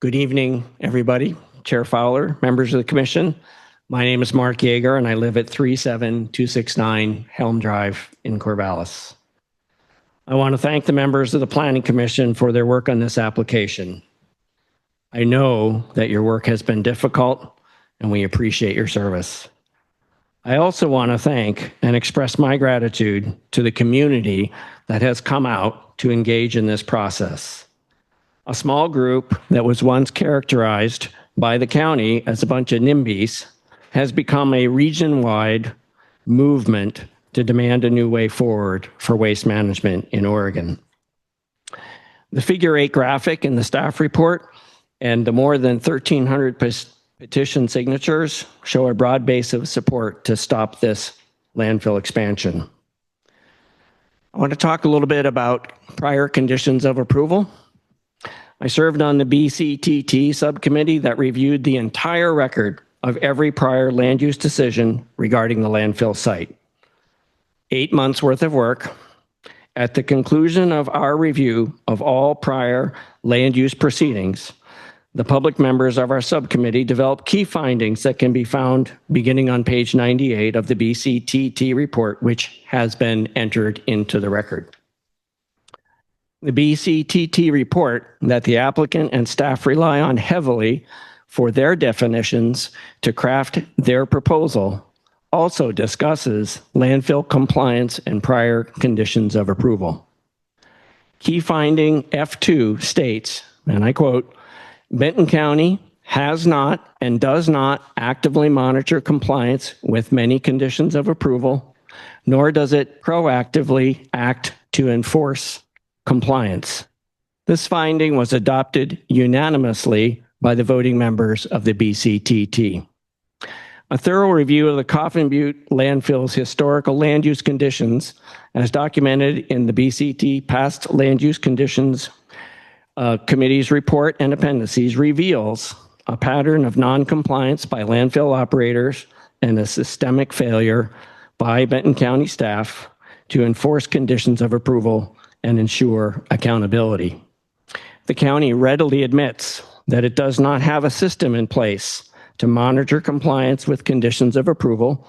Good evening, everybody. Chair Fowler, members of the commission. My name is Mark Yeager, and I live at 37269 Helm Drive in Corvallis. I want to thank the members of the Planning Commission for their work on this application. I know that your work has been difficult, and we appreciate your service. I also want to thank and express my gratitude to the community that has come out to engage in this process. A small group that was once characterized by the county as a bunch of NIMBYs has become a region-wide movement to demand a new way forward for waste management in Oregon. The Figure 8 graphic in the staff report and the more than 1,300 petition signatures show a broad base of support to stop this landfill expansion. I want to talk a little bit about prior conditions of approval. I served on the BCTT subcommittee that reviewed the entire record of every prior land use decision regarding the landfill site. 8 months worth of work. At the conclusion of our review of all prior land use proceedings, the public members of our subcommittee developed key findings that can be found beginning on page 98 of the BCTT report, which has been entered into the record. The BCTT report that the applicant and staff rely on heavily for their definitions to craft their proposal also discusses landfill compliance and prior conditions of approval. Key finding F2 states, and I quote, Benton County has not and does not actively monitor compliance with many conditions of approval, nor does it proactively act to enforce compliance. This finding was adopted unanimously by the voting members of the BCTT. A thorough review of the Coffin Butte Landfill's historical land use conditions, as documented in the BCT past land use conditions committee's report and appendices, reveals a pattern of non-compliance by landfill operators and a systemic failure by Benton County staff to enforce conditions of approval and ensure accountability. The county readily admits that it does not have a system in place to monitor compliance with conditions of approval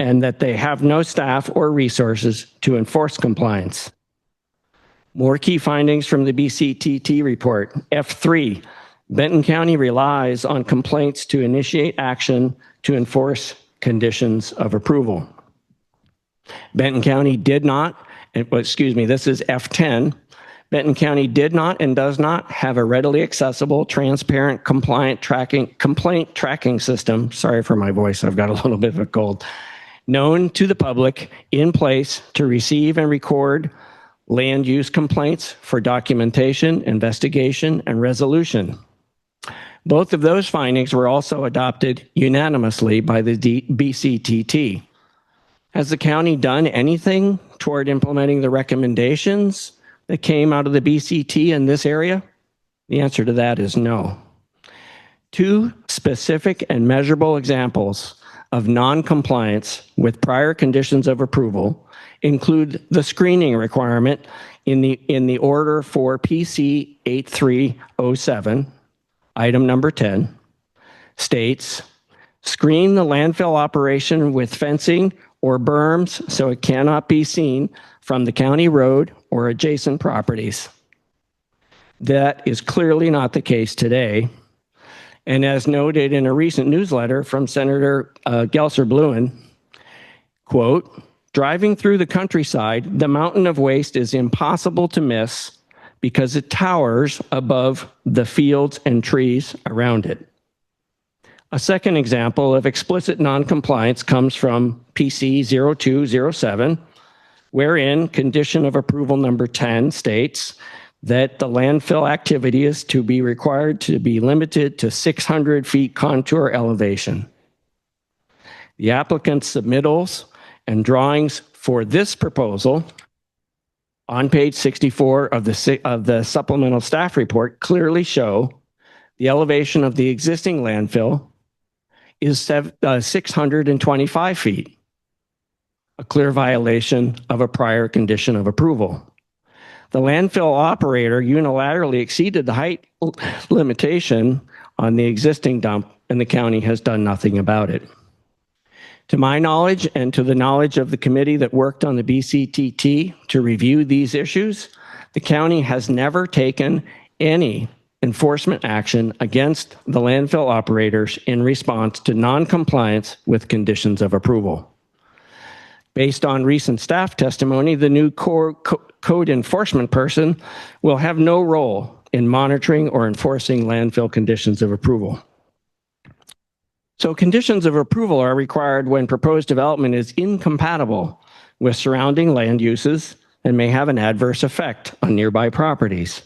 and that they have no staff or resources to enforce compliance. More key findings from the BCTT report. F3, Benton County relies on complaints to initiate action to enforce conditions of approval. Benton County did not, this is F10. Benton County did not and does not have a readily accessible, transparent, complaint tracking system. Sorry for my voice, I've got a little bit of a cold. Known to the public in place to receive and record land use complaints for documentation, investigation, and resolution. Both of those findings were also adopted unanimously by the BCTT. Has the county done anything toward implementing the recommendations that came out of the BCT in this area? The answer to that is no. Two specific and measurable examples of non-compliance with prior conditions of approval include the screening requirement in the order for PC 8307, item number 10, states, screen the landfill operation with fencing or berms so it cannot be seen from the county road or adjacent properties. That is clearly not the case today. And as noted in a recent newsletter from Senator Gelser-Bluen, quote, driving through the countryside, the mountain of waste is impossible to miss because it towers above the fields and trees around it. A second example of explicit noncompliance comes from PC 0207, wherein condition of approval number 10 states that the landfill activity is to be required to be limited to 600 feet contour elevation. The applicant's submittals and drawings for this proposal on page 64 of the supplemental staff report clearly show the elevation of the existing landfill is 625 feet, a clear violation of a prior condition of approval. The landfill operator unilaterally exceeded the height limitation on the existing dump, and the county has done nothing about it. To my knowledge, and to the knowledge of the committee that worked on the BCTT to review these issues, the county has never taken any enforcement action against the landfill operators in response to non-compliance with conditions of approval. Based on recent staff testimony, the new code enforcement person will have no role in monitoring or enforcing landfill conditions of approval. So conditions of approval are required when proposed development is incompatible with surrounding land uses and may have an adverse effect on nearby properties.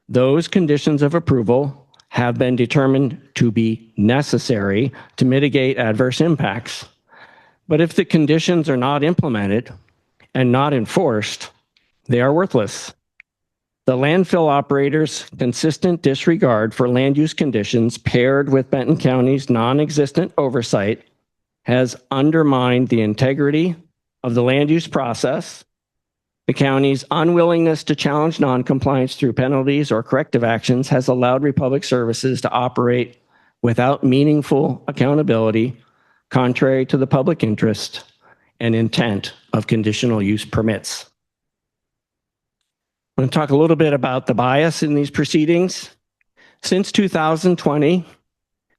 Those conditions of approval have been determined to be necessary to mitigate adverse impacts. But if the conditions are not implemented and not enforced, they are worthless. The landfill operator's consistent disregard for land use conditions paired with Benton County's non-existent oversight has undermined the integrity of the land use process. The county's unwillingness to challenge noncompliance through penalties or corrective actions has allowed Republic Services to operate without meaningful accountability, contrary to the public interest and intent of conditional use permits. I'm going to talk a little bit about the bias in these proceedings. Since 2020,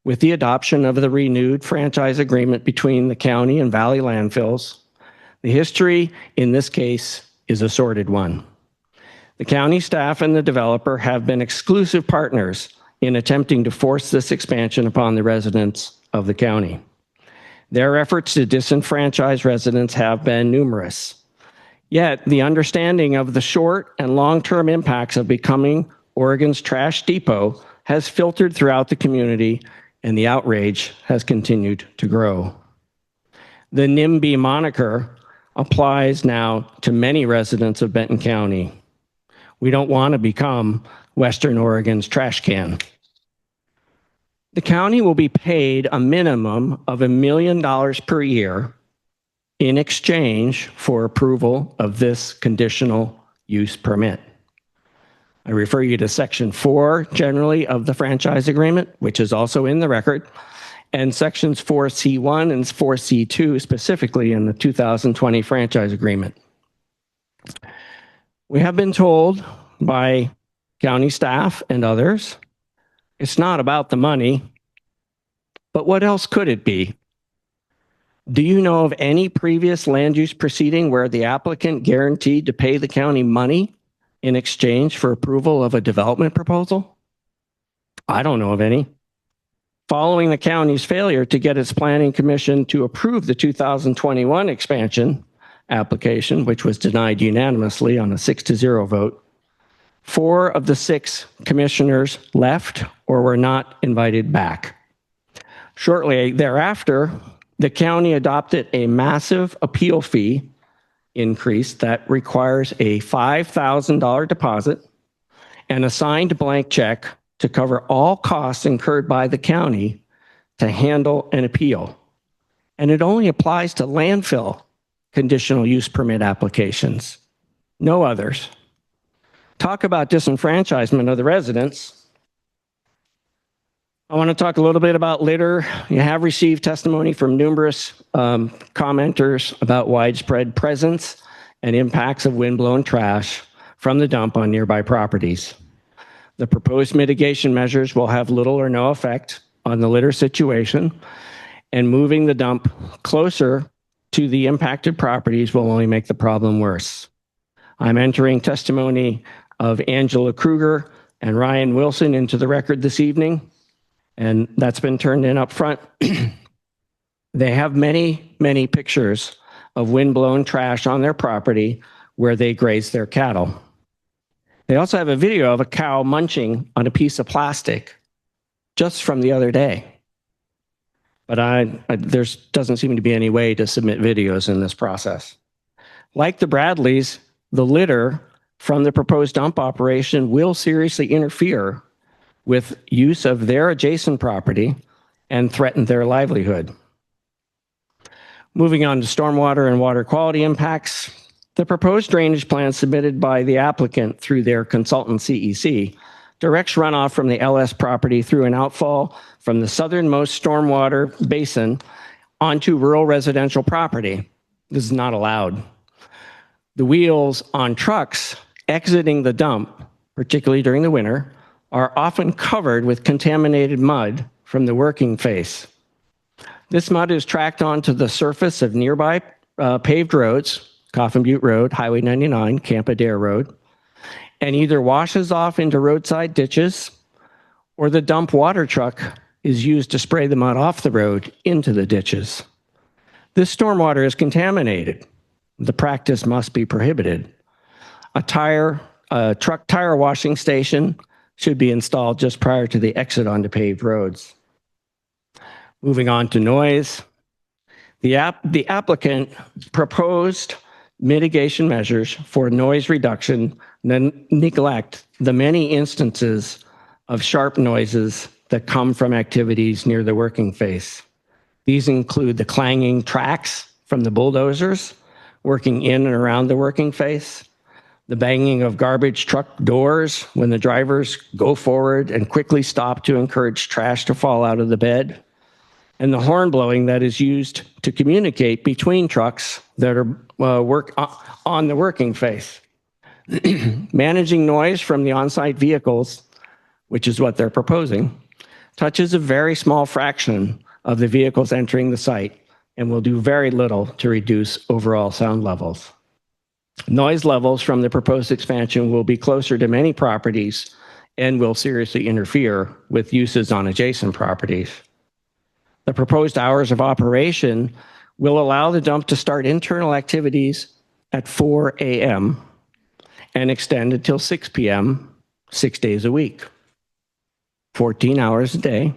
with the adoption of the renewed franchise agreement between the county and Valley Landfills, the history in this case is a sordid one. The county staff and the developer have been exclusive partners in attempting to force this expansion upon the residents of the county. Their efforts to disenfranchise residents have been numerous. Yet, the understanding of the short and long-term impacts of becoming Oregon's trash depot has filtered throughout the community, and the outrage has continued to grow. The NIMBY moniker applies now to many residents of Benton County. We don't want to become Western Oregon's trash can. The county will be paid a minimum of $1 million per year in exchange for approval of this conditional use permit. I refer you to Section 4 generally of the franchise agreement, which is also in the record, and Sections 4C1 and 4C2 specifically in the 2020 franchise agreement. We have been told by county staff and others, it's not about the money, but what else could it be? Do you know of any previous land use proceeding where the applicant guaranteed to pay the county money in exchange for approval of a development proposal? I don't know of any. Following the county's failure to get its planning commission to approve the 2021 expansion application, which was denied unanimously on a 6-0 vote, 4 of the 6 commissioners left or were not invited back. Shortly thereafter, the county adopted a massive appeal fee increase that requires a $5,000 deposit and a signed blank check to cover all costs incurred by the county to handle an appeal. And it only applies to landfill conditional use permit applications, no others. Talk about disenfranchisement of the residents. I want to talk a little bit about litter. You have received testimony from numerous commenters about widespread presence and impacts of windblown trash from the dump on nearby properties. The proposed mitigation measures will have little or no effect on the litter situation, and moving the dump closer to the impacted properties will only make the problem worse. I'm entering testimony of Angela Kruger and Ryan Wilson into the record this evening, and that's been turned in up front. They have many, many pictures of windblown trash on their property where they graze their cattle. They also have a video of a cow munching on a piece of plastic just from the other day. But there doesn't seem to be any way to submit videos in this process. Like the Bradleys, the litter from the proposed dump operation will seriously interfere with use of their adjacent property and threaten their livelihood. Moving on to stormwater and water quality impacts, The proposed drainage plan submitted by the applicant through their consultant CEC directs runoff from the LS property through an outfall from the southernmost stormwater basin onto rural residential property. This is not allowed. The wheels on trucks exiting the dump, particularly during the winter, are often covered with contaminated mud from the working face. This mud is tracked onto the surface of nearby paved roads, Coffin Butte Road, Highway 99, Camp Adair Road, and either washes off into roadside ditches, or the dump water truck is used to spray the mud off the road into the ditches. This stormwater is contaminated. The practice must be prohibited. A truck tire washing station should be installed just prior to the exit onto paved roads. Moving on to noise. The applicant proposed mitigation measures for noise reduction then neglect the many instances of sharp noises that come from activities near the working face. These include the clanging tracks from the bulldozers working in and around the working face, the banging of garbage truck doors when the drivers go forward and quickly stop to encourage trash to fall out of the bed, and the horn blowing that is used to communicate between trucks that are on the working face. Managing noise from the on-site vehicles, which is what they're proposing, touches a very small fraction of the vehicles entering the site and will do very little to reduce overall sound levels. Noise levels from the proposed expansion will be closer to many properties and will seriously interfere with uses on adjacent properties. The proposed hours of operation will allow the dump to start internal activities at 4 a.m. and extend until 6 p.m. 6 days a week, 14 hours a day.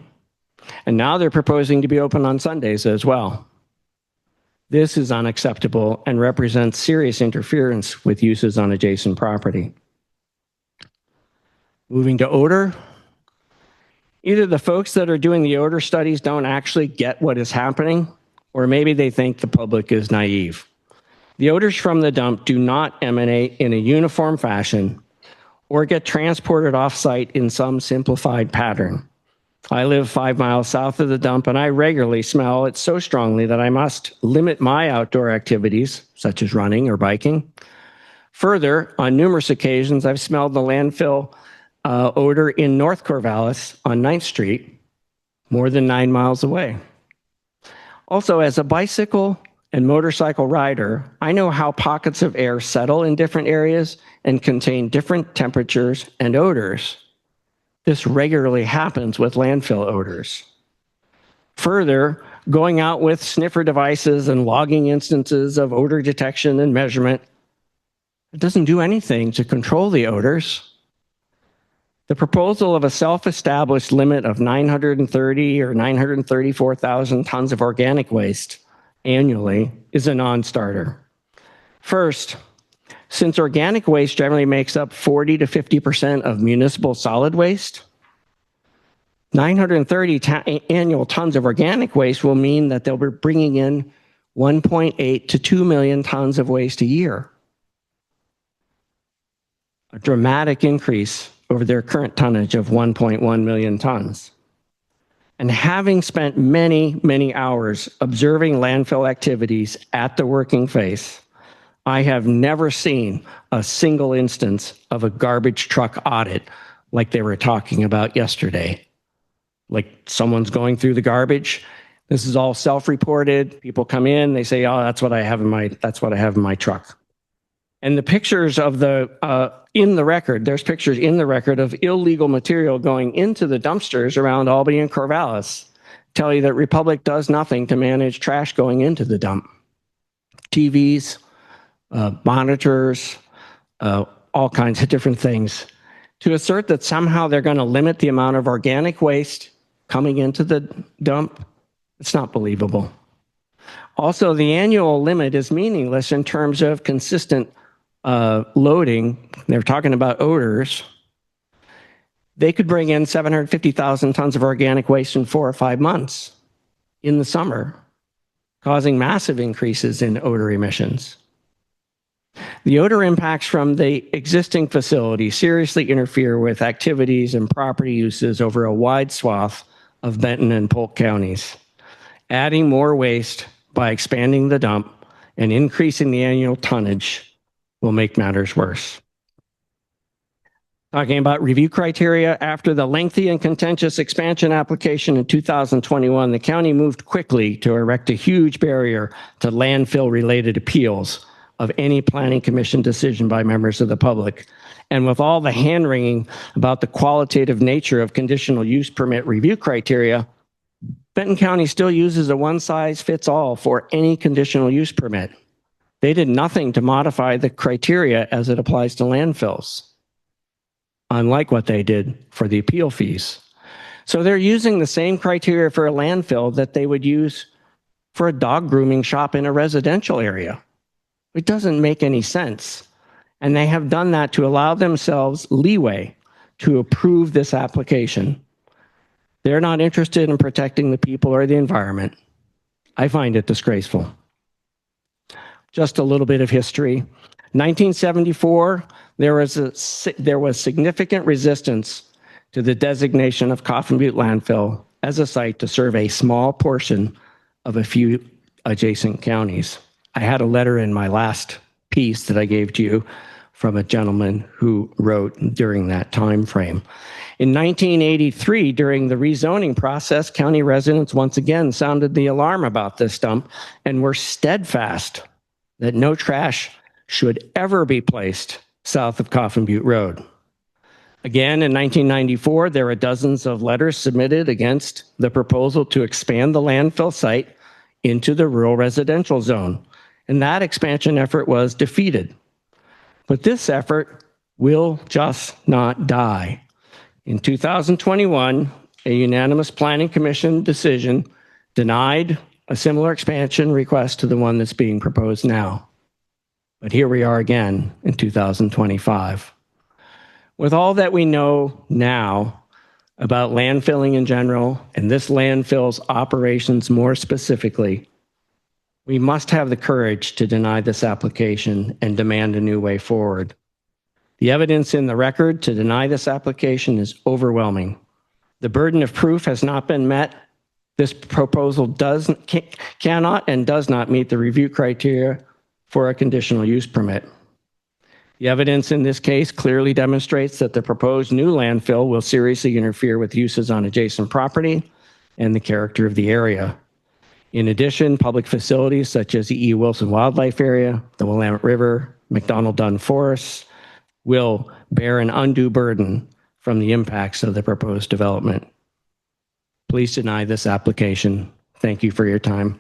And now they're proposing to be open on Sundays as well. This is unacceptable and represents serious interference with uses on adjacent property. Moving to odor. Either the folks that are doing the odor studies don't actually get what is happening, or maybe they think the public is naive. The odors from the dump do not emanate in a uniform fashion or get transported off-site in some simplified pattern. I live 5 miles south of the dump, and I regularly smell it so strongly that I must limit my outdoor activities, such as running or biking. Further, on numerous occasions, I've smelled the landfill odor in North Corvallis on 9th Street, more than 9 miles away. Also, as a bicycle and motorcycle rider, I know how pockets of air settle in different areas and contain different temperatures and odors. This regularly happens with landfill odors. Further, going out with sniffer devices and logging instances of odor detection and measurement, it doesn't do anything to control the odors. The proposal of a self-established limit of 930 or 934,000 tons of organic waste annually is a non-starter. First, since organic waste generally makes up 40 to 50% of municipal solid waste, 930 annual tons of organic waste will mean that they'll be bringing in 1.8 to 2 million tons of waste a year. A dramatic increase over their current tonnage of 1.1 million tons. And having spent many, many hours observing landfill activities at the working face, I have never seen a single instance of a garbage truck audit like they were talking about yesterday. Like someone's going through the garbage. This is all self-reported. People come in, they say, "Oh, that's what I have in my truck." And the pictures of in the record, there's pictures in the record of illegal material going into the dumpsters around Albany and Corvallis, tell you that Republic does nothing to manage trash going into the dump. TVs, monitors, all kinds of different things. To assert that somehow they're going to limit the amount of organic waste coming into the dump, it's not believable. Also, the annual limit is meaningless in terms of consistent loading. They're talking about odors. They could bring in 750,000 tons of organic waste in 4 or 5 months in the summer, causing massive increases in odor emissions. The odor impacts from the existing facility seriously interfere with activities and property uses over a wide swath of Benton and Polk counties. Adding more waste by expanding the dump and increasing the annual tonnage will make matters worse. Talking about review criteria, after the lengthy and contentious expansion application in 2021, the county moved quickly to erect a huge barrier to landfill-related appeals of any planning commission decision by members of the public. And with all the hand-wringing about the qualitative nature of conditional use permit review criteria, Benton County still uses a one-size-fits-all for any conditional use permit. They did nothing to modify the criteria as it applies to landfills, unlike what they did for the appeal fees. So they're using the same criteria for a landfill that they would use for a dog grooming shop in a residential area. It doesn't make any sense. And they have done that to allow themselves leeway to approve this application. They're not interested in protecting the people or the environment. I find it disgraceful. Just a little bit of history. 1974, there was significant resistance to the designation of Coffin Butte Landfill as a site to serve a small portion of a few adjacent counties. I had a letter in my last piece that I gave to you from a gentleman who wrote during that time frame. In 1983, during the rezoning process, county residents once again sounded the alarm about this dump and were steadfast that no trash should ever be placed south of Coffin Butte Road. Again, in 1994, there were dozens of letters submitted against the proposal to expand the landfill site into the rural residential zone, and that expansion effort was defeated. But this effort will just not die. In 2021, a unanimous Planning Commission decision denied a similar expansion request to the one that's being proposed now. But here we are again in 2025. With all that we know now about landfilling in general and this landfill's operations more specifically, we must have the courage to deny this application and demand a new way forward. The evidence in the record to deny this application is overwhelming. The burden of proof has not been met. This proposal cannot and does not meet the review criteria for a conditional use permit. The evidence in this case clearly demonstrates that the proposed new landfill will seriously interfere with uses on adjacent property and the character of the area. In addition, public facilities such as the E. Wilson Wildlife Area, the Willamette River, McDonald Dunn Forests will bear an undue burden from the impacts of the proposed development. Please deny this application. Thank you for your time.